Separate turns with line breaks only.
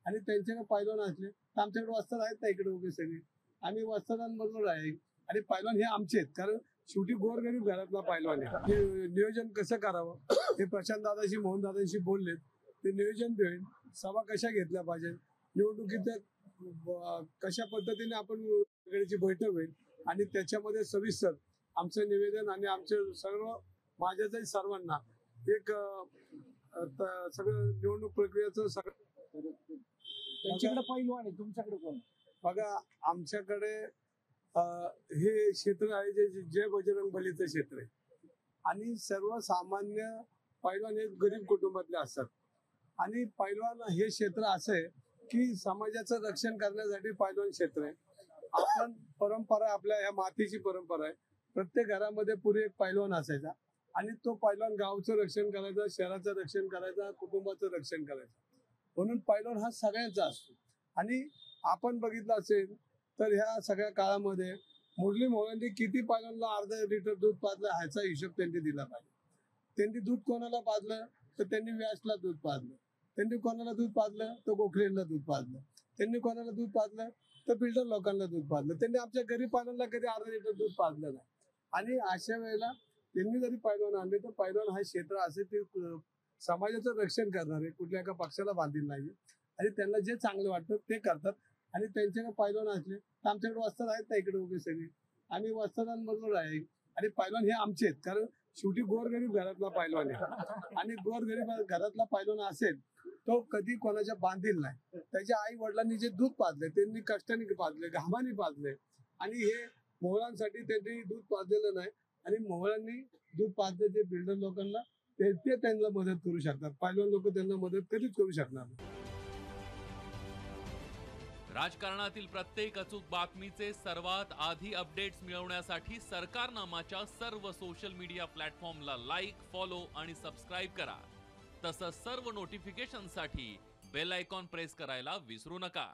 आणि त्यांच्याकडे पैलवान असले तर आमच्याकडे वस्ताद आहेत ना इकडे उभे सगळे. आम्ही वस्तादांबरोबर आहे आणि पैलवान हे आमचे आहेत, कारण शेवटी गोरगरीब घरातला पैलवान आहे. हे नियोजन कसं करावं हे प्रशांत दादाशी मोहन दादांशी बोललेत. ते नियोजन बी होईल, सभा कशा घेतल्या पाहिजे, निवडणुकीत कशा पद्धतीने आपण वेळेची बैठक होईल आणि त्याच्यामध्ये सविस्तर आमचं निवेदन आणि आमचे सर्व माझ्याच सर्वांना एक सगळं निवडणूक प्रक्रियेचं सगळं.
त्यांच्याकडे पैलवान आहे, तुमच्याकडे कोण?
बघा आमच्याकडे हे क्षेत्र आहे जे जय बजरंग बलीचं क्षेत्र आहे आणि सर्वसामान्य पैलवान हे गरीब कुटुंबातले असतात आणि पैलवान हे क्षेत्र असं आहे की समाजाचं रक्षण करण्यासाठी पैलवान क्षेत्र आहे. आपण परंपरा आपल्या ह्या मातीची परंपरा आहे. प्रत्येक घरामध्ये पूर्वी एक पैलवान असायचा आणि तो पैलवान गावचं रक्षण करायचा, शहराचं रक्षण करायचा, कुटुंबाचं रक्षण करायचं. म्हणून पैलवान हा सगळ्यांचा असतो. आणि आपण बघितलं असेल तर ह्या सगळ्या काळामध्ये मुरली मोहल्यांनी किती पैलवानला अर्धा लिटर दूध पाजलं ह्याचा हिशोब त्यांनी दिला पाहिजे. त्यांनी दूध कोणाला पाजलं तर त्यांनी व्यासला दूध पाजलं, त्यांनी कोणाला दूध पाजलं तर गोखलेला दूध पाजलं, त्यांनी कोणाला दूध पाजलं तर बिल्डर लोकांना दूध पाजलं. त्यांनी आमच्या गरीब पैलवानला कधी अर्धा लिटर दूध पाजलं नाही. आणि अशा वेळेला त्यांनी जरी पैलवान आणले तर पैलवान हा क्षेत्र असे ते समाजाचं रक्षण करणारे, कुठल्या एका पक्षाला बांधील नाही आणि त्यांना जे चांगलं वाटतं ते करतात. आणि त्यांच्याकडे पैलवान असले तर आमच्याकडे वस्ताद आहेत ना इकडे उभे सगळे. आम्ही वस्तादांबरोबर आहे आणि पैलवान हे आमचे आहेत, कारण शेवटी गोरगरीब घरातला पैलवान आहे आणि गोरगरीब घरातला पैलवान असेल तो कधी कोणाच्या बांधील नाही. त्याच्या आई वडिलांनी जे दूध पाजले त्यांनी कष्टाने पाजले, घामाने पाजले आणि हे मोहळांसाठी त्यांनी दूध पाजलेलं नाही. आणि मोहळांनी दूध पाजले जे बिल्डर लोकांना ते त्यांना मदत करू शकतात. पैलवान लोक त्यांना मदत कधीच करू शकणार नाही.
राजकारणातील प्रत्येक अचूक बातमीचे सर्वात आधी अपडेट्स मिळवण्यासाठी सरकारनामाच्या सर्व सोशल मीडिया प्लॅटफॉर्मला लाईक, फॉलो आणि सबस्क्राईब करा. तसंच सर्व नोटिफिकेशनसाठी बेल आयकॉन प्रेस करायला विसरू नका.